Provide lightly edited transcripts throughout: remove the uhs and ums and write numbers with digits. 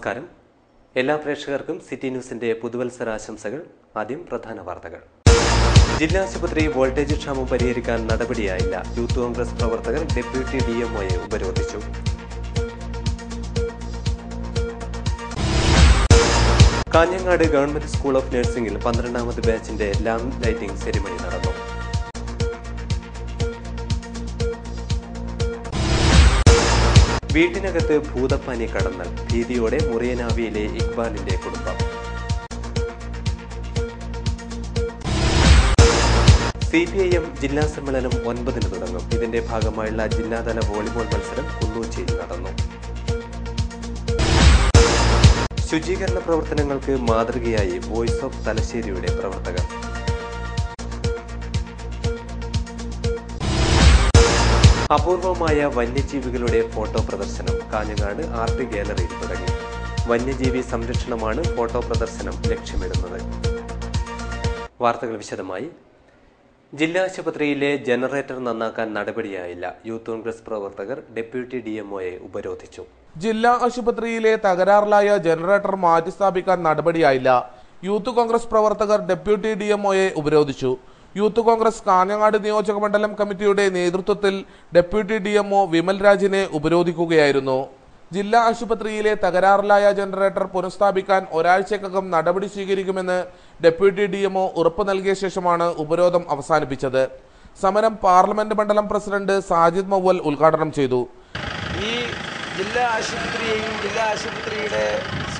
നമസ്കാരം. എല്ലാ പ്രേക്ഷകർക്കും സിറ്റി ന്യൂസിന്റെ പുതുവത്സരാശംസകൾ. ആദ്യം പ്രധാന വാർത്തകൾ. ജില്ലാ ആശുപത്രി വോൾട്ടേജ് ക്ഷാമം പരിഹരിക്കാൻ നടപടിയായില്ല. യൂത്ത് കോൺഗ്രസ് പ്രവർത്തകർ ഡെപ്യൂട്ടി DMOയെ ഉപരോധിച്ചു. കാഞ്ഞങ്ങാട് ഗവൺമെന്റ് സ്കൂൾ ഓഫ് നഴ്സിംഗിൽ 12ാമത് ബാച്ചിന്റെ ലാമ്പ് ലൈറ്റിംഗ് സെറിമണി നടന്നു. വീട്ടിനകത്ത് ഭൂതപ്പാനി കടന്നൽ ഭീതിയോടെ മുറിയനാവിയിലെ ഇക്ബാലിന്റെ കുടുംബം. CPIM ജില്ലാ സമ്മേളനം 9-ന് തുടങ്ങും. ഇതിന്റെ ഭാഗമായുള്ള ജില്ലാതല വോളിബോൾ മത്സരം കുന്നൂച്ചിയിൽ നടന്നു. ശുചീകരണ പ്രവർത്തനങ്ങൾക്ക് മാതൃകയായി വോയിസ് ഓഫ് തലശ്ശേരിയുടെ പ്രവർത്തകർ. അപൂർവമായ വന്യജീവികളുടെ ഫോട്ടോ പ്രദർശനം കാഞ്ഞങ്ങാട് ആർട്ട് ഗാലറിയിൽ തുടങ്ങി. വന്യജീവി സംരക്ഷണമാണ് ഫോട്ടോ പ്രദർശനം ലക്ഷ്യമിടുന്നത്. വാർത്തകൾ വിശദമായി. ജില്ലാ ആശുപത്രിയിലെ ജനറേറ്റർ നന്നാക്കാൻ നടപടിയായില്ല. യൂത്ത് കോൺഗ്രസ് പ്രവർത്തകർ ഡെപ്യൂട്ടി DMOയെ ഉപരോധിച്ചു. ജില്ലാ ആശുപത്രിയിലെ തകരാറിലായ ജനറേറ്റർ മാറ്റിസ്ഥാപിക്കാൻ നടപടിയായില്ല. യൂത്ത് കോൺഗ്രസ് പ്രവർത്തകർ ഡെപ്യൂട്ടി DMOയെ ഉപരോധിച്ചു. യൂത്ത് കോൺഗ്രസ് കാഞ്ഞങ്ങാട് നിയോജക മണ്ഡലം കമ്മിറ്റിയുടെ നേതൃത്വത്തിൽ ഡെപ്യൂട്ടി DMO വിമൽ രാജിനെ ഉപരോധിക്കുകയായിരുന്നു. ജില്ലാ ആശുപത്രിയിലെ തകരാറിലായ ജനറേറ്റർ പുനഃസ്ഥാപിക്കാൻ ഒരാഴ്ചക്കകം നടപടി സ്വീകരിക്കുമെന്ന് ഡെപ്യൂട്ടി DMO ഉറപ്പ് നൽകിയ ശേഷമാണ് ഉപരോധം അവസാനിപ്പിച്ചത്. സമരം പാർലമെന്റ് മണ്ഡലം പ്രസിഡന്റ് സാജിദ് മൗവൽ ഉദ്ഘാടനം ചെയ്തു. ഈ ജില്ലാ ആശുപത്രിയെയും ജില്ലാ ആശുപത്രിയുടെ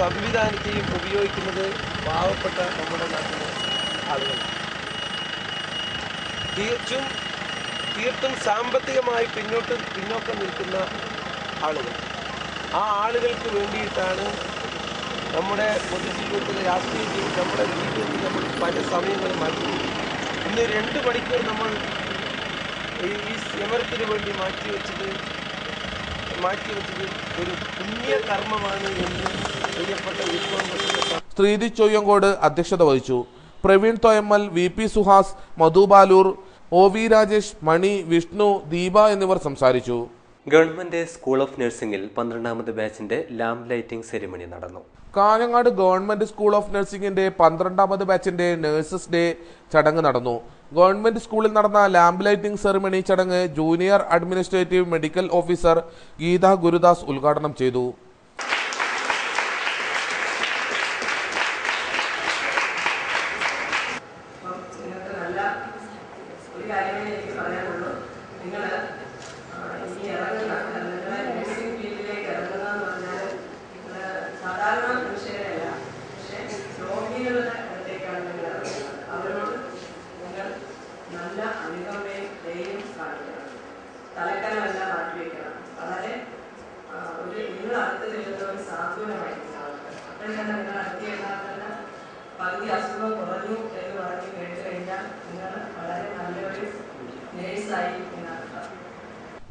സംവിധാനത്തെയും ഉപയോഗിക്കുന്നത് പാവപ്പെട്ട നമ്മുടെ നാട്ടിലെ ആളുകൾ തീർത്തും സാമ്പത്തികമായി പിന്നോക്കം നിൽക്കുന്ന ആളുകൾ. ആ ആളുകൾക്ക് വേണ്ടിയിട്ടാണ് നമ്മുടെ പൊതുജീവിതത്തിൽ, രാഷ്ട്രീയ ജീവിതത്തിൽ, നമ്മുടെ ജീവിതത്തിൽ നമ്മൾ പല സമയങ്ങളും മാറ്റി. ഇന്ന് 2 മണിക്കൂർ നമ്മൾ ഈ സമരത്തിന് വേണ്ടി മാറ്റിവെച്ചത് ഒരു പുണ്യകർമ്മമാണ് എന്ന് പ്രിയപ്പെട്ട യൂത്ത് കോൺഗ്രസ് ശ്രീതി ചോയ്യങ്കോട് അധ്യക്ഷത വഹിച്ചു. പ്രവീൺ തോയമ്മൽ, VP സുഹാസ്, മധു ബാലൂർ, OV രാജേഷ്, മണി, വിഷ്ണു, ദീപ എന്നിവർ സംസാരിച്ചു. ഗവൺമെന്റ് സ്കൂൾ ഓഫ് നഴ്സിംഗിൽ 12ാമത് ബാച്ചിന്റെ ലാമ്പ് ലൈറ്റിംഗ് സെറിമണി നടന്നു. കാഞ്ഞങ്ങാട് ഗവൺമെന്റ് സ്കൂൾ ഓഫ് നഴ്സിംഗിന്റെ 12ാമത് ബാച്ചിന്റെ നഴ്സസ് ഡേ ചടങ്ങ് നടന്നു. ഗവൺമെന്റ് സ്കൂളിൽ നടന്ന ലാമ്പ് ലൈറ്റിംഗ് സെറിമണി ചടങ്ങ് junior administrative medical officer Geetha Gurudas ഉദ്ഘാടനം ചെയ്തു.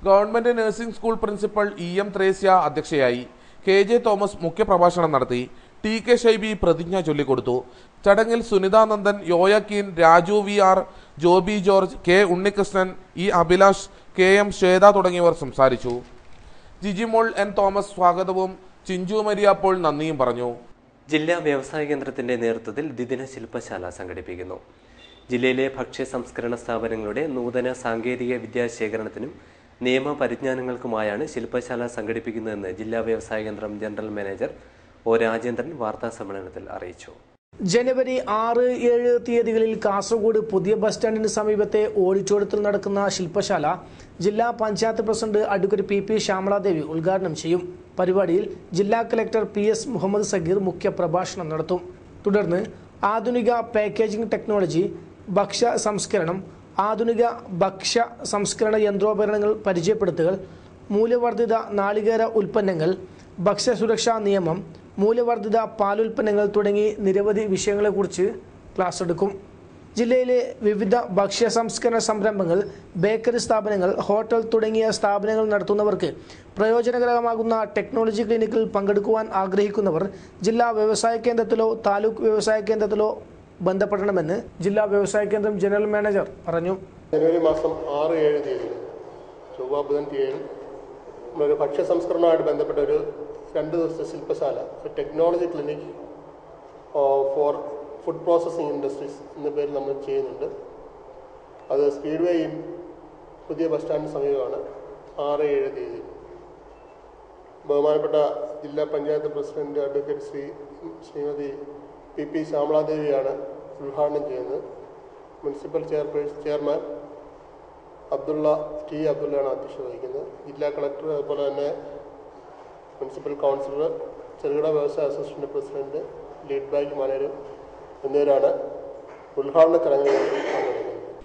Government nursing school principal EM Thresia അധ്യക്ഷയായി. KJ തോമസ് മുഖ്യപ്രഭാഷണം നടത്തി. TK ഷൈബി പ്രതിജ്ഞ ചൊല്ലിക്കൊടുത്തു. ചടങ്ങിൽ Sunitha Nandan, Yoyakkin, Raju VR, Joby George, K Unnikrishnan, E Abhilash, KM Shweta തുടങ്ങിയവർ സംസാരിച്ചു. ജിജിമോൾ N തോമസ് സ്വാഗതവും ചിഞ്ചു മരിയാപ്പോൾ നന്ദിയും പറഞ്ഞു. ജില്ലാ വ്യവസായ കേന്ദ്രത്തിന്റെ നേതൃത്വത്തിൽ ദ്വിദിന ശില്പശാല സംഘടിപ്പിക്കുന്നു. ജില്ലയിലെ ഭക്ഷ്യ സംസ്കരണ സ്ഥാപനങ്ങളുടെ നൂതന സാങ്കേതിക വിദ്യാശേഖരണത്തിനും നിയമപരിജ്ഞാനങ്ങൾക്കുമായാണ് ശില്പശാല സംഘടിപ്പിക്കുന്നതെന്ന് ജില്ലാ വ്യവസായ കേന്ദ്രം ജനറൽ മാനേജർ O രാജേന്ദ്രൻ വാർത്താസമ്മേളനത്തിൽ അറിയിച്ചു. ജനുവരി 6, 7 തീയതികളിൽ കാസർഗോഡ് പുതിയ ബസ് സ്റ്റാൻഡിന് സമീപത്തെ ഓഡിറ്റോറിയത്തിൽ നടക്കുന്ന ശില്പശാല ജില്ലാ panchayat president advocate PP Shyamala Devi ഉദ്ഘാടനം ചെയ്യും. പരിപാടിയിൽ ജില്ലാ കളക്ടർ PS മുഹമ്മദ് സഗീർ മുഖ്യ പ്രഭാഷണം നടത്തും. തുടർന്ന് ആധുനിക പാക്കേജിംഗ് ടെക്നോളജി, ഭക്ഷ്യ സംസ്കരണം, ആധുനിക ഭക്ഷ്യ സംസ്കരണ യന്ത്രോപകരണങ്ങൾ പരിചയപ്പെടുത്തുക, മൂല്യവർദ്ധിത നാളികേര ഉൽപ്പന്നങ്ങൾ, ഭക്ഷ്യസുരക്ഷാ നിയമം, മൂല്യവർദ്ധിത പാലുൽപ്പന്നങ്ങൾ തുടങ്ങി നിരവധി വിഷയങ്ങളെക്കുറിച്ച് ക്ലാസ് എടുക്കും. ജില്ലയിലെ വിവിധ ഭക്ഷ്യ സംസ്കരണ സംരംഭങ്ങൾ, ബേക്കറി സ്ഥാപനങ്ങൾ, ഹോട്ടൽ തുടങ്ങിയ സ്ഥാപനങ്ങൾ നടത്തുന്നവർക്ക് പ്രയോജനകരമാകുന്ന ടെക്നോളജി ക്ലിനിക്കിൽ പങ്കെടുക്കുവാൻ ആഗ്രഹിക്കുന്നവർ ജില്ലാ വ്യവസായ കേന്ദ്രത്തിലോ താലൂക്ക് വ്യവസായ കേന്ദ്രത്തിലോ ബന്ധപ്പെടണമെന്ന് ജില്ലാ വ്യവസായ കേന്ദ്രം ജനറൽ മാനേജർ പറഞ്ഞു. ജനുവരി മാസം 6, 7 തീയതി ചൊവ്വ ബുധൻ തീയതി നമ്മളൊരു ഭക്ഷ്യ സംസ്കരണവുമായിട്ട് ബന്ധപ്പെട്ട ഒരു 2 ദിവസത്തെ ശില്പശാല, technology clinic for food processing industries എന്ന പേരിൽ നമ്മൾ ചെയ്യുന്നുണ്ട്. അത് സ്പീഡ് വേയും പുതിയ ബസ് സ്റ്റാൻഡിന് സമീപമാണ്. 6-7 തീയതി ബഹുമാനപ്പെട്ട ജില്ലാ panchayat president advocate Shrimati PP ശ്യാമളാദേവിയാണ് ഉദ്ഘാടനം ചെയ്യുന്നത്. മുനിസിപ്പൽ ചെയർമാൻ അബ്ദുള്ളയാണ് അധ്യക്ഷത വഹിക്കുന്നത്. ജില്ലാ കളക്ടർ, അതുപോലെ തന്നെ മുനിസിപ്പൽ കൗൺസിലർ, ചെറുകിട വ്യവസായ അസോസിയേഷൻ്റെ പ്രസിഡന്റ്, ലീഡ് ബാങ്ക് മാനേജർ എന്നിവരാണ് ഉദ്ഘാടന ചടങ്ങിൽ പങ്കെടുക്കുന്നത്.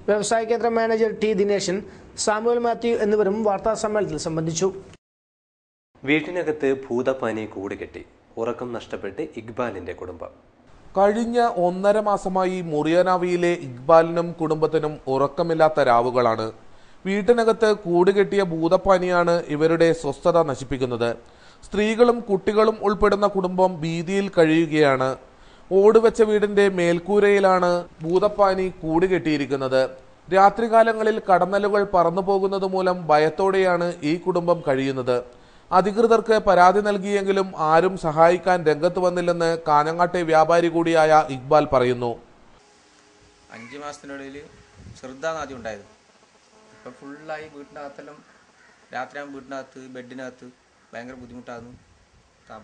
വ്യവസായ കേന്ദ്ര manager T Dineshan, Samuel Mathew എന്നിവരും വാർത്താ സമ്മേളനത്തിൽ സംബന്ധിച്ചു. വീട്ടിനകത്ത് ഭൂതപ്പാനി കൂടുകെട്ടി ഉറക്കം നഷ്ടപ്പെട്ട് ഇക്ബാലിന്റെ കുടുംബം. കഴിഞ്ഞ 1.5 മാസമായി മുറിയാനാവിയിലെ ഇക്ബാലിനും കുടുംബത്തിനും ഉറക്കമില്ലാത്ത രാവുകളാണ്. വീട്ടിനകത്ത് കൂടുകെട്ടിയ ഭൂതപ്പാനിയാണ് ഇവരുടെ സ്വസ്ഥത നശിപ്പിക്കുന്നത്. സ്ത്രീകളും കുട്ടികളും ഉൾപ്പെടുന്ന കുടുംബം ഭീതിയിൽ കഴിയുകയാണ്. ഓടുവെച്ച വീടിന്റെ മേൽക്കൂരയിലാണ് ഭൂതപ്പാനി കൂടുകെട്ടിയിരിക്കുന്നത്. രാത്രികാലങ്ങളിൽ കടന്നലുകൾ പറന്നു പോകുന്നത് മൂലം ഭയത്തോടെയാണ് ഈ കുടുംബം കഴിയുന്നത്. അധികൃതർക്ക് പരാതി നൽകിയെങ്കിലും ആരും സഹായിക്കാൻ രംഗത്ത് വന്നില്ലെന്ന് കാഞ്ഞങ്ങാട്ടെ വ്യാപാരി കൂടിയായ ഇക്ബാൽ പറയുന്നു. 5 മാസത്തിനുള്ളിൽ ചെറുതാണ് ആദ്യം ഉണ്ടായത്. ഇപ്പം ഫുള്ളായി വീട്ടിനകത്തെല്ലാം രാത്രിയാകുമ്പോൾ വീട്ടിനകത്ത് ബെഡിനകത്ത് ഭയങ്കര ബുദ്ധിമുട്ടായിരുന്നു.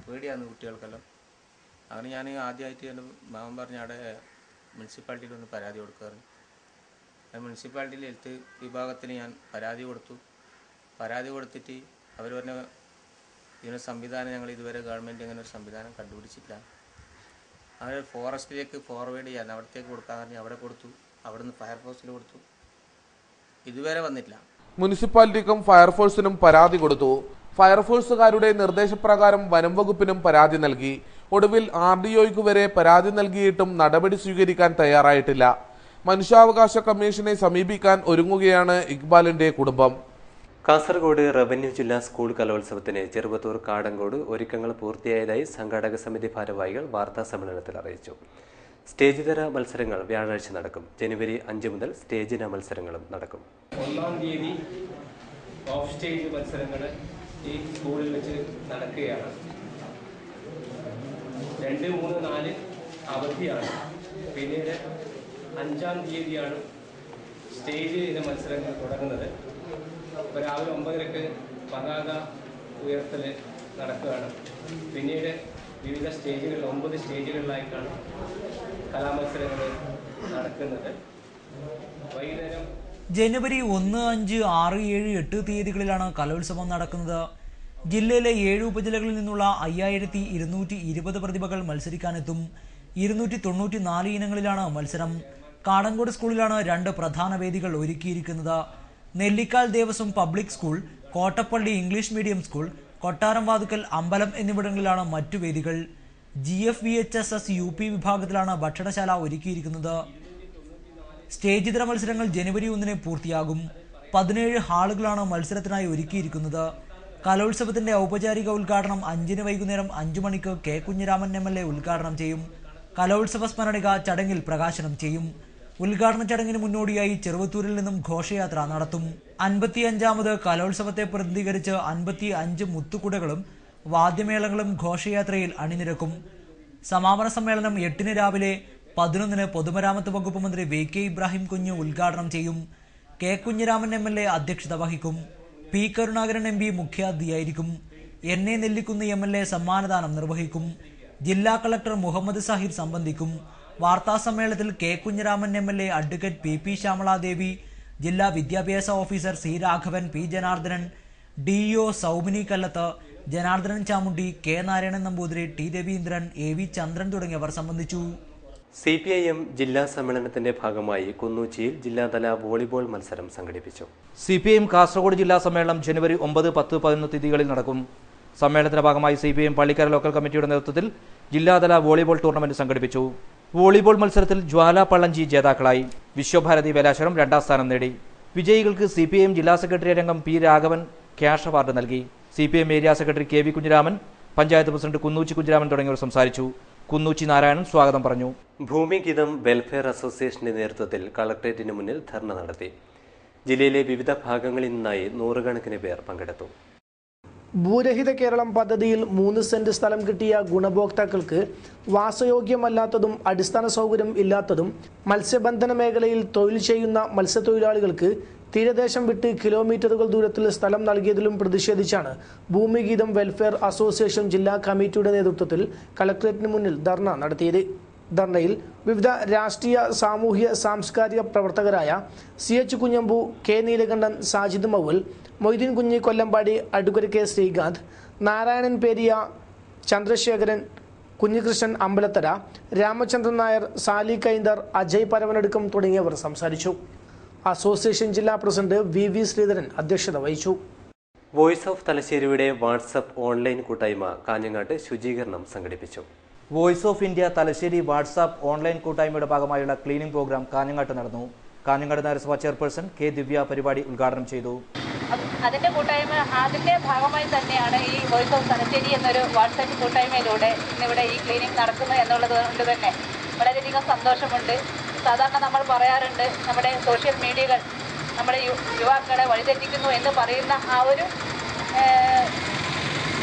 പേടിയായിരുന്നു കുട്ടികൾക്കെല്ലാം. അങ്ങനെ ഞാൻ ആദ്യമായിട്ട് എൻ്റെ മാമൻ പറഞ്ഞ അവിടെ മുനിസിപ്പാലിറ്റിയിൽ ഒന്ന് പരാതി കൊടുക്കാറ്. മുനിസിപ്പാലിറ്റിയിൽ ഹെൽത്ത് വിഭാഗത്തിന് ഞാൻ പരാതി കൊടുത്തിട്ട് അവർ പറഞ്ഞ ഇതിനൊരു സംവിധാനം ഞങ്ങൾ ഇതുവരെ ഗവൺമെൻറ് അങ്ങനെ ഒരു സംവിധാനം കണ്ടുപിടിച്ചിട്ടില്ല. അവർ ഫോറസ്റ്റിലേക്ക് ഫോർവേഡ് ചെയ്യാൻ അവിടത്തേക്ക് കൊടുക്കാൻ പറഞ്ഞ് അവിടെ കൊടുത്തു. അവിടെ നിന്ന് ഫയർഫോഴ്സിൽ കൊടുത്തു. ഇതുവരെ വന്നിട്ടില്ല. മുനിസിപ്പാലിറ്റിക്കും ഫയർഫോഴ്സിനും പരാതി കൊടുത്തു. ഫയർഫോഴ്സുകാരുടെ നിർദ്ദേശപ്രകാരം വനം വകുപ്പിനും പരാതി നൽകി. ഒടുവിൽ RDOയ്ക്ക് വരെ പരാതി നൽകിയിട്ടും നടപടി സ്വീകരിക്കാൻ തയ്യാറായിട്ടില്ല. മനുഷ്യാവകാശ കമ്മീഷനെ സമീപിക്കാൻ ഒരുങ്ങുകയാണ് ഇക്ബാലിന്റെ കുടുംബം. കാസർഗോഡ് റവന്യൂ ജില്ലാ സ്കൂൾ കലോത്സവത്തിന് ചെറുവത്തൂർ കാടങ്കോട് ഒരുക്കങ്ങൾ പൂർത്തിയായതായി സംഘാടക സമിതി ഭാരവാഹികൾ വാർത്താ സമ്മേളനത്തിൽ അറിയിച്ചു. സ്റ്റേജിതര മത്സരങ്ങൾ വ്യാഴാഴ്ച നടക്കും. ജനുവരി 5 മുതൽ സ്റ്റേജിന മത്സരങ്ങളും നടക്കും. 1-ാം തീയതി ഓഫ് സ്റ്റേജ് മത്സരങ്ങൾ ഈ സ്കൂളിൽ വെച്ച് നടക്കുകയാണ്. 2, 3, 4 അവധിയാണ്. പിന്നീട് 5-ാം തീയതിയാണ് സ്റ്റേജ് ഇന മത്സരങ്ങൾ തുടങ്ങുന്നത്. ഇപ്പോൾ രാവിലെ 9:30 പതാക ഉയർത്തൽ നടക്കുകയാണ്. പിന്നീട് വിവിധ സ്റ്റേജുകളിൽ 9 സ്റ്റേജുകളിലായിട്ടാണ് കലാമത്സരങ്ങൾ നടക്കുന്നത്. വൈകുന്നേരം ജനുവരി 1, 5, 6, 7, 8 തീയതികളിലാണ് കലോത്സവം നടക്കുന്നത്. ജില്ലയിലെ 7 ഉപജില്ലകളിൽ നിന്നുള്ള 5220 പ്രതിഭകൾ മത്സരിക്കാനെത്തും. 294 ഇനങ്ങളിലാണ് മത്സരം. കാടങ്കോട് സ്കൂളിലാണ് 2 പ്രധാന വേദികൾ ഒരുക്കിയിരിക്കുന്നത്. Nellikkal Devaswom public school, Kottappally English medium school, കൊട്ടാരം വാതുക്കൽ അമ്പലം എന്നിവിടങ്ങളിലാണ് മറ്റു വേദികൾ. GFVHSS UP വിഭാഗത്തിലാണ് ഭക്ഷണശാല ഒരുക്കിയിരിക്കുന്നത്. സ്റ്റേജിതര മത്സരങ്ങൾ ജനുവരി 1 പൂർത്തിയാകും. 17 ഹാളുകളാണ് മത്സരത്തിനായി ഒരുക്കിയിരിക്കുന്നത്. കലോത്സവത്തിന്റെ ഔപചാരിക ഉദ്ഘാടനം 5 വൈകുന്നേരം 5 മണിക്ക് K കുഞ്ഞിരാമൻ MLA ഉദ്ഘാടനം ചെയ്യും. കലോത്സവ സ്മരണിക ചടങ്ങിൽ പ്രകാശനം ചെയ്യും. ഉദ്ഘാടന ചടങ്ങിന് മുന്നോടിയായി ചെറുവത്തൂരിൽ നിന്നും ഘോഷയാത്ര നടത്തും. 55ാമത് കലോത്സവത്തെ പ്രതിനിധീകരിച്ച് 55 മുത്തുകുടകളും വാദ്യമേളങ്ങളും ഘോഷയാത്രയിൽ അണിനിരക്കും. സമാപന സമ്മേളനം 8 രാവിലെ 11 പൊതുമരാമത്ത് വകുപ്പ് മന്ത്രി VK ഇബ്രാഹിം കുഞ്ഞ് ഉദ്ഘാടനം ചെയ്യും. K കുഞ്ഞിരാമൻ MLA അധ്യക്ഷത വഹിക്കും. P Karunakaran MP മുഖ്യാതിഥിയായിരിക്കും. NA Nellikunnu MLA സമ്മാനദാനം നിർവഹിക്കും. ജില്ലാ കളക്ടർ മുഹമ്മദ് സാഹിർ സംബന്ധിക്കും. വാർത്താ സമ്മേളനത്തിൽ K Kunhiraman MLA, advocate PP Shyamala Devi, ജില്ലാ വിദ്യാഭ്യാസ officer C Raghavan, P Janardhanan, DO Saumini Kallath, Janardhanan Chamundi, K Narayanan Namboothiri, T Raveendran, AV ചന്ദ്രൻ തുടങ്ങിയവർ സംബന്ധിച്ചു. CPIM ജില്ലാ സമ്മേളനത്തിന്റെ ഭാഗമായി കുന്നൂച്ചിയിൽ ജില്ലാതല വോളിബോൾ മത്സരം സംഘടിപ്പിച്ചു. CPIM കാസർഗോഡ് ജില്ലാ സമ്മേളനം ജനുവരി 9, 10, 11 തീയതികളിൽ നടക്കും. സമ്മേളനത്തിന്റെ ഭാഗമായി CPIM പള്ളിക്കര ലോക്കൽ കമ്മിറ്റിയുടെ നേതൃത്വത്തിൽ ജില്ലാതല വോളിബോൾ ടൂർണമെന്റ് സംഘടിപ്പിച്ചു. വോളിബോൾ മത്സരത്തിൽ ജ്വാല പള്ളഞ്ചി ജേതാക്കളായി. വിശ്വഭാരതി വേലാശ്വരം 2ാം സ്ഥാനം നേടി. വിജയികൾക്ക് CPIM ജില്ലാ സെക്രട്ടേറിയറ്റ് അംഗം P രാഘവൻ ക്യാഷ് അവാർഡ് നൽകി. CPIM area secretary KV Kunhiraman, panchayat president Kunnuchi Kunhiraman തുടങ്ങിയവർ സംസാരിച്ചു. കുന്നൂച്ചി നാരായണൻ സ്വാഗതം പറഞ്ഞു. ഭൂമിഗീതം വെൽഫെയർ അസോസിയേഷന്റെ നേതൃത്വത്തിൽ കളക്ടറേറ്റിന് മുന്നിൽ ധർണ നടത്തി. ജില്ലയിലെ വിവിധ ഭാഗങ്ങളിൽ നിന്നായി 100 കണക്കിന് പേർ പങ്കെടുത്തു. ഭൂരഹിത കേരളം പദ്ധതിയിൽ 3 സെന്റ് സ്ഥലം കിട്ടിയ ഗുണഭോക്താക്കൾക്ക് വാസയോഗ്യമല്ലാത്തതും അടിസ്ഥാന സൗകര്യം ഇല്ലാത്തതും മത്സ്യബന്ധന മേഖലയിൽ തൊഴിൽ ചെയ്യുന്ന മത്സ്യത്തൊഴിലാളികൾക്ക് തീരദേശം വിട്ട് കിലോമീറ്ററുകൾ ദൂരത്തിൽ സ്ഥലം നൽകിയതിലും പ്രതിഷേധിച്ചാണ് ഭൂമിഗീതം വെൽഫെയർ അസോസിയേഷൻ ജില്ലാ കമ്മിറ്റിയുടെ നേതൃത്വത്തിൽ കളക്ടറേറ്റിന് മുന്നിൽ ധർണ നടത്തിയത്. ധർണയിൽ വിവിധ രാഷ്ട്രീയ, സാമൂഹ്യ, സാംസ്കാരിക പ്രവർത്തകരായ CH കുഞ്ഞമ്പു, K നീലകണ്ഠൻ, സാജിദ് മൗൽ, മൊയ്തീൻ കുഞ്ഞി കൊല്ലമ്പാടി, അഡ്വക്കേറ്റ് K ശ്രീകാന്ത്, നാരായണൻ പേരിയ, ചന്ദ്രശേഖരൻ, കുഞ്ഞികൃഷ്ണൻ അമ്പലത്തര, രാമചന്ദ്രൻ നായർ, സാലി കൈന്ദർ, അജയ് പരവനടുക്കം തുടങ്ങിയവർ സംസാരിച്ചു. അസോസിയേഷൻ ജില്ലാ പ്രസിഡന്റ് VV ശ്രീധരൻ അധ്യക്ഷത വഹിച്ചു. വോയിസ് ഓഫ് തലശ്ശേരിയുടെ വാട്സപ്പ് ഓൺലൈൻ കൂട്ടായ്മ കാഞ്ഞങ്ങാട്ട് ശുചീകരണം സംഘടിപ്പിച്ചു. Voice of India Thalassery WhatsApp online കൂട്ടായ്മയുടെ ഭാഗമായുള്ള ക്ലീനിംഗ് പ്രോഗ്രാം കാഞ്ഞങ്ങാട്ട് നടന്നു. കാഞ്ഞങ്ങാട് നഗരസഭാ ചെയർപേഴ്സൺ K ദിവ്യ പരിപാടി ഉദ്ഘാടനം ചെയ്തു. അതിന്റെ കൂട്ടായ്മ അതിന്റെ ഭാഗമായി തന്നെയാണ് ഈ വോയിസ് ഓഫ് തലശ്ശേരി എന്നൊരു വാട്സാപ്പ് കൂട്ടായ്മയിലൂടെ ഇന്നിവിടെ ഈ ക്ലീനിംഗ് നടക്കുന്നത് എന്നുള്ളത് കൊണ്ട് തന്നെ വളരെയധികം സന്തോഷമുണ്ട്. സാധാരണ നമ്മൾ പറയാറുണ്ട്, നമ്മുടെ സോഷ്യൽ മീഡിയകൾ നമ്മുടെ യുവാക്കളെ വഴിതെറ്റിക്കുന്നു എന്ന് പറയുന്ന ആ ഒരു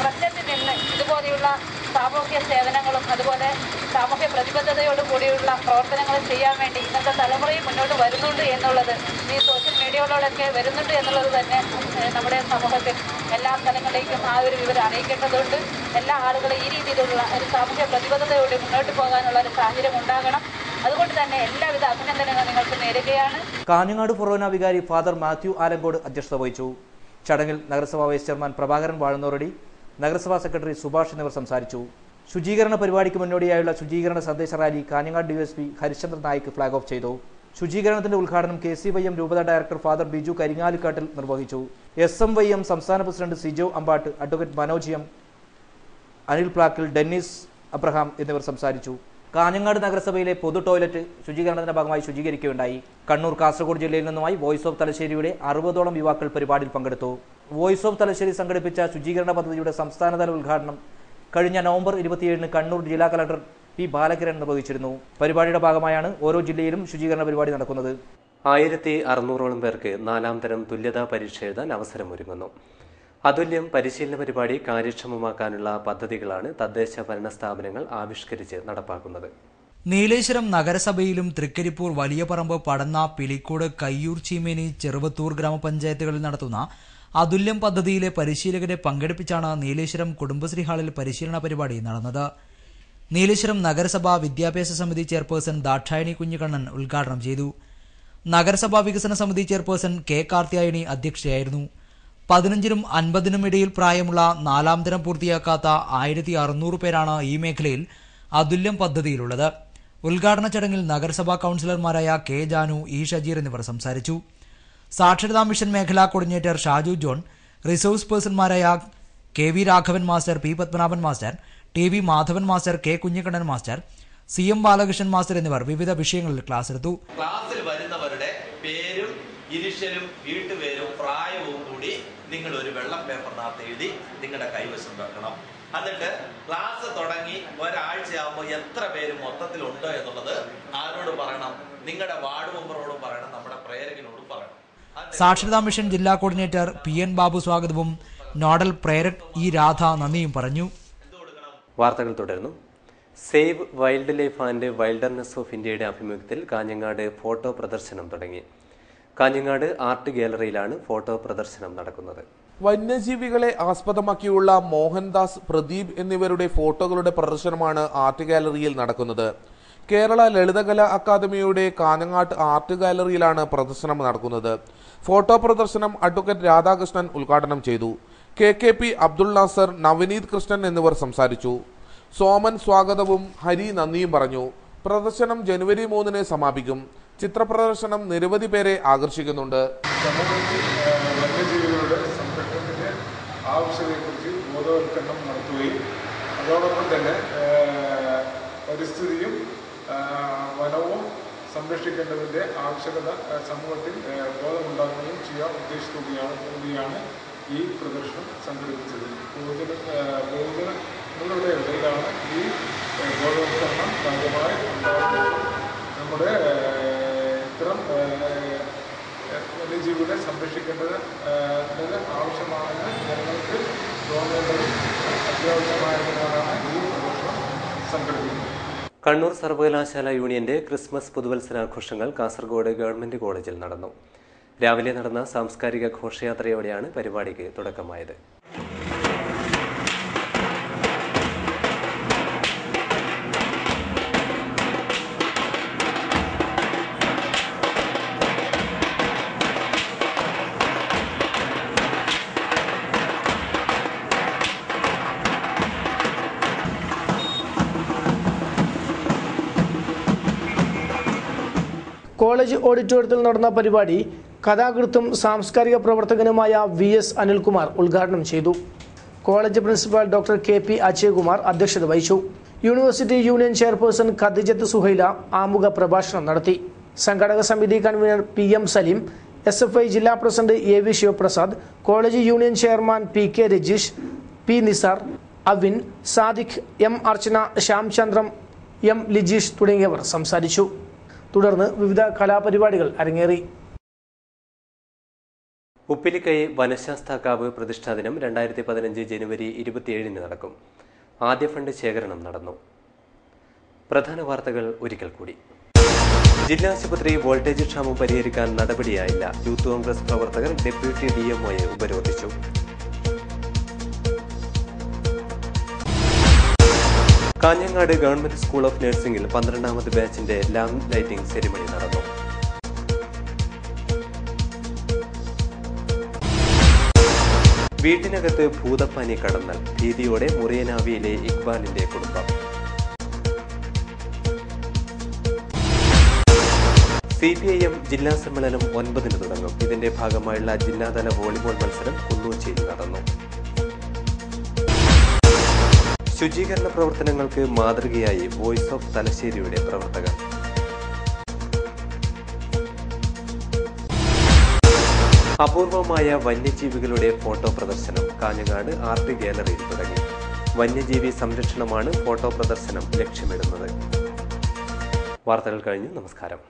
പ്രശ്നത്തിൽ നിന്ന് ഇതുപോലെയുള്ള സാമൂഹ്യ സേവനങ്ങളും അതുപോലെ സാമൂഹ്യ പ്രതിബദ്ധതയോടും കൂടിയുള്ള പ്രവർത്തനങ്ങളും ചെയ്യാൻ വേണ്ടി ഇന്നത്തെ തലമുറയും മുന്നോട്ട് വരുന്നുണ്ട് എന്നുള്ളത്, ഈ സോഷ്യൽ മീഡിയകളോടൊക്കെ വരുന്നുണ്ട് എന്നുള്ളത് തന്നെ നമ്മുടെ സമൂഹത്തിൽ എല്ലാ സ്ഥലങ്ങളിലേക്കും ആ ഒരു വിവരം അറിയിക്കേണ്ടതുണ്ട്. എല്ലാ ആളുകളും ഈ രീതിയിലുള്ള ഒരു സാമൂഹ്യ പ്രതിബദ്ധതയോടെ മുന്നോട്ട് പോകാനുള്ള ഒരു സാഹചര്യം ഉണ്ടാകണം. അതുകൊണ്ട് തന്നെ എല്ലാവിധ അഭിനന്ദനങ്ങളും നിങ്ങൾക്ക് നേരുകയാണ്. കാഞ്ഞങ്ങാട് ഫൊറോന വികാരി ഫാദർ മാത്യു ആലങ്കോട് അധ്യക്ഷത വഹിച്ചു. ചടങ്ങിൽ നഗരസഭാ വൈസ് ചെയർമാൻ പ്രഭാകരൻ വാഴന്നോറടി, നഗരസഭാ സെക്രട്ടറി സുഭാഷ് എന്നിവർ സംസാരിച്ചു. ശുചീകരണ പരിപാടിക്ക് മുന്നോടിയായുള്ള ശുചീകരണ സന്ദേശ rally Kanhangad DSP Harishchandran Naik flag off ചെയ്തു. ശുചീകരണത്തിന്റെ ഉദ്ഘാടനം KCYM രൂപത ഡയറക്ടർ ഫാദർ ബിജു കരിങ്ങാലിക്കാട്ടിൽ നിർവഹിച്ചു. SMYM സംസ്ഥാന president Sijo Ambattu, advocate Manoj M, Anil Plakkil, Dennis Abraham എന്നിവർ സംസാരിച്ചു. കാഞ്ഞങ്ങാട് നഗരസഭയിലെ പൊതു ടോയ്ലറ്റ് ശുചീകരണത്തിന്റെ ഭാഗമായി ശുചീകരിക്കുകയുണ്ടായി. കണ്ണൂർ, കാസർഗോഡ് ജില്ലയിൽ നിന്നുമായി വോയിസ് ഓഫ് തലശ്ശേരിയുടെ 60ഓളം യുവാക്കൾ പരിപാടിയിൽ പങ്കെടുത്തു. വോയിസ് ഓഫ് തലശ്ശേരി സംഘടിപ്പിച്ച ശുചീകരണ പദ്ധതിയുടെ സംസ്ഥാനതല ഉദ്ഘാടനം കഴിഞ്ഞ നവംബർ 27 കണ്ണൂർ ജില്ലാ കളക്ടർ P ബാലകിരൺ നിർവഹിച്ചിരുന്നു. പരിപാടിയുടെ ഭാഗമായാണ് ഓരോ ജില്ലയിലും ശുചീകരണ പരിപാടി നടക്കുന്നത്. 1600ഓളം പേർക്ക് 4ാം തരം തുല്യതാ പരീക്ഷ എഴുതാൻ അവസരമൊരുങ്ങുന്നു. അതുല്യം പരിശീലന പരിപാടി കാര്യക്ഷമമാക്കാനുള്ള പദ്ധതികളാണ് തദ്ദേശ ഭരണ സ്ഥാപനങ്ങൾ ആവിഷ്കരിച്ച് നടപ്പാക്കുന്നത്. നീലേശ്വരം നഗരസഭയിലും തൃക്കരിപ്പൂർ, വലിയപറമ്പ്, പടന്ന, പിലിക്കോട്, കയ്യൂർ, ചീമേനി, ചെറുവത്തൂർ ഗ്രാമപഞ്ചായത്തുകളിൽ നടത്തുന്ന അതുല്യം പദ്ധതിയിലെ പരിശീലകരെ പങ്കെടുപ്പിച്ചാണ് നീലേശ്വരം കുടുംബശ്രീ ഹാളിൽ പരിശീലന പരിപാടി നടന്നത്. നീലേശ്വരം നഗരസഭാ വിദ്യാഭ്യാസ സമിതി ചെയർപേഴ്സൺ ദാക്ഷായണി കുഞ്ഞിക്കണ്ണൻ ഉദ്ഘാടനം ചെയ്തു. നഗരസഭാ വികസന സമിതി ചെയർപേഴ്സൺ K കാർത്തിയായനി അധ്യക്ഷയായിരുന്നു. 15നും 50നും ഇടയിൽ പ്രായമുള്ള 4ാം തരം പൂർത്തിയാക്കാത്ത 1600 പേരാണ് ഈ മേഖലയിൽ അതുല്യം പദ്ധതിയിലുള്ളത്. ഉദ്ഘാടന ചടങ്ങിൽ നഗരസഭാ കൌൺസിലർമാരായ K ജാനു, E ഷജീർ എന്നിവർ സംസാരിച്ചു. സാക്ഷരതാ മിഷൻ മേഖലാ കോർഡിനേറ്റർ ഷാജു ജോൺ, റിസോഴ്സ് പേഴ്സൺമാരായ KV Raghavan master, P Padmanabhan master, TV Madhavan master, K Kunhikannan master, CM Balakrishnan master എന്നിവർ വിവിധ വിഷയങ്ങളിൽ ക്ലാസ് എടുത്തു. ക്ലാസ്സിൽ വരുന്നവരുടെ പേരും ഇനിഷ്യലും വീട്ടുപേരും പ്രായവും കൂടി നിങ്ങൾ ഒരു വെള്ളം പേപ്പറിനകത്ത് എഴുതി നിങ്ങളുടെ കൈവശം വെക്കണം. എന്നിട്ട് ക്ലാസ് തുടങ്ങി ഒരാഴ്ചയാകുമ്പോൾ എത്ര പേര് മൊത്തത്തിലുണ്ട് എന്നുള്ളത് ആരോട് പറയണം? നിങ്ങളുടെ വാർഡ് മെമ്പറോടും പറയണം, നമ്മുടെ പ്രേരകനോടും പറയണം. സാക്ഷരതാ മിഷൻ ജില്ലാ കോർഡിനേറ്റർ PN ബാബു സ്വാഗതവും നോഡൽ പ്രേരക് E രാധ നന്ദിയും പറഞ്ഞു. വാർത്തകൾ തുടരുന്നു. Save wild life and wilderness of ഇന്ത്യയുടെ ആഭിമുഖ്യത്തിൽ കാഞ്ഞങ്ങാട് ഫോട്ടോ പ്രദർശനം തുടങ്ങി. കാഞ്ഞങ്ങാട് ആർട്ട് ഗാലറിയിലാണ് ഫോട്ടോ പ്രദർശനം നടക്കുന്നത്. വന്യജീവികളെ ആസ്പദമാക്കിയുള്ള മോഹൻദാസ്, പ്രദീപ് എന്നിവരുടെ ഫോട്ടോകളുടെ പ്രദർശനമാണ് ആർട്ട് ഗാലറിയിൽ നടക്കുന്നത്. കേരള ലളിതകലാ അക്കാദമിയുടെ കാഞ്ഞങ്ങാട്ട് ആർട്ട് ഗാലറിയിലാണ് പ്രദർശനം നടക്കുന്നത്. ഫോട്ടോ പ്രദർശനം അഡ്വക്കേറ്റ് രാധാകൃഷ്ണൻ ഉദ്ഘാടനം ചെയ്തു. KKP അബ്ദുൾ നാസർ, നവനീത് കൃഷ്ണൻ എന്നിവർ സംസാരിച്ചു. സോമൻ സ്വാഗതവും ഹരി നന്ദിയും പറഞ്ഞു. പ്രദർശനം ജനുവരി 3-ന് സമാപിക്കും. ചിത്രപ്രദർശനം നിരവധി പേരെ ആകർഷിക്കുന്നുണ്ട്. സമൂഹത്തിൽ വന്യജീവികളുടെ സംരക്ഷണത്തിന്റെ ആവശ്യകതയെക്കുറിച്ച് ബോധവൽക്കരണം നടത്തുകയും അതോടൊപ്പം തന്നെ പരിസ്ഥിതിയും വനവും സംരക്ഷിക്കേണ്ടതിൻ്റെ ആവശ്യകത സമൂഹത്തിൽ ബോധമുണ്ടാക്കുകയും ചെയ്യാൻ ഉദ്ദേശിക്കുകയാണ് ഈ പ്രദർശനം സംഘടിപ്പിച്ചത്. പൊതുജനങ്ങളുടെ ഇടയിലാണ് ഈ ബോധവൽക്കരണം ഭാഗമായി ഉണ്ടാകുന്നത്. നമ്മുടെ ഇത്തരം വന്യജീവികളെ സംരക്ഷിക്കേണ്ടത് ആവശ്യമാണെന്ന് ജനങ്ങൾക്ക് തോന്നേണ്ടത് അത്യാവശ്യമായതിനാലാണ് ഈ പ്രദർശനം സംഘടിപ്പിക്കുന്നത്. കണ്ണൂർ സർവകലാശാല യൂണിയന്റെ ക്രിസ്മസ് പുതുവത്സരാഘോഷങ്ങൾ കാസർഗോഡ് ഗവൺമെന്റ് കോളേജിൽ നടന്നു. രാവിലെ നടന്ന സാംസ്കാരിക ഘോഷയാത്രയോടെയാണ് പരിപാടിക്ക് തുടക്കമായത്. കോളേജ് ഓഡിറ്റോറിയത്തിൽ നടന്ന പരിപാടി കഥാകൃത്തും സാംസ്കാരിക പ്രവർത്തകനുമായ VS അനിൽകുമാർ ഉദ്ഘാടനം ചെയ്തു. College principal doctor KP Ajayakumar അധ്യക്ഷത വഹിച്ചു. University union chairperson Khadeejath Suhaila ആമുഖ പ്രഭാഷണം നടത്തി. സംഘാടക സമിതി കൺവീനർ PM സലീം, SFI ജില്ലാ പ്രസിഡന്റ് AV Sivaprasad, college union chairman PK Rajeesh, P Nisar, Avin, Sadiq, M Archana, Shyamchandram, M Lijeesh തുടങ്ങിയവർ സംസാരിച്ചു. തുടർന്ന് വിവിധ കലാപരിപാടികൾ അരങ്ങേറി. ഉപ്പിലിക്കൈ വനശാസ്താക്കാവ് പ്രതിഷ്ഠാ ദിനം 2015 ജനുവരി 27 നടക്കും. ആദ്യ ഫണ്ട് ശേഖരണം നടന്നു. പ്രധാന വാർത്തകൾ ഒരിക്കൽ കൂടി. ജില്ലാ ആശുപത്രി വോൾട്ടേജ് ക്ഷാമം പരിഹരിക്കാൻ നടപടിയായില്ല. യൂത്ത് കോൺഗ്രസ് പ്രവർത്തകർ ഡെപ്യൂട്ടി DMOയെ ഉപരോധിച്ചു. കാഞ്ഞങ്ങാട് ഗവൺമെന്റ് സ്കൂൾ ഓഫ് നഴ്സിംഗിൽ 12ാമത് ബാച്ചിന്റെ ലാമ്പ് ലൈറ്റിംഗ് സെറിമണി നടന്നു. വീട്ടിനകത്ത് ഭൂതപ്പാനി കടന്നൽ ഭീതിയോടെ മുറിയനാവിയിലെ ഇക്ബാലിന്റെ കുടുംബം. CPIM ജില്ലാ സമ്മേളനം 9-ന് തുടങ്ങും. ഇതിന്റെ ഭാഗമായുള്ള ജില്ലാതല വോളിബോൾ മത്സരം കുന്നൂച്ചിയിൽ നടന്നു. ശുചീകരണ പ്രവർത്തനങ്ങൾക്ക് മാതൃകയായി വോയിസ് ഓഫ് തലശ്ശേരിയുടെ പ്രവർത്തകർ. അപൂർവമായ വന്യജീവികളുടെ ഫോട്ടോ പ്രദർശനം കാഞ്ഞങ്ങാട് ആർട്ട് ഗാലറിയിൽ തുടങ്ങി. വന്യജീവി സംരക്ഷണമാണ് ഫോട്ടോ പ്രദർശനം ലക്ഷ്യമിടുന്നത്. വാർത്തകൾ കഴിഞ്ഞു. നമസ്കാരം.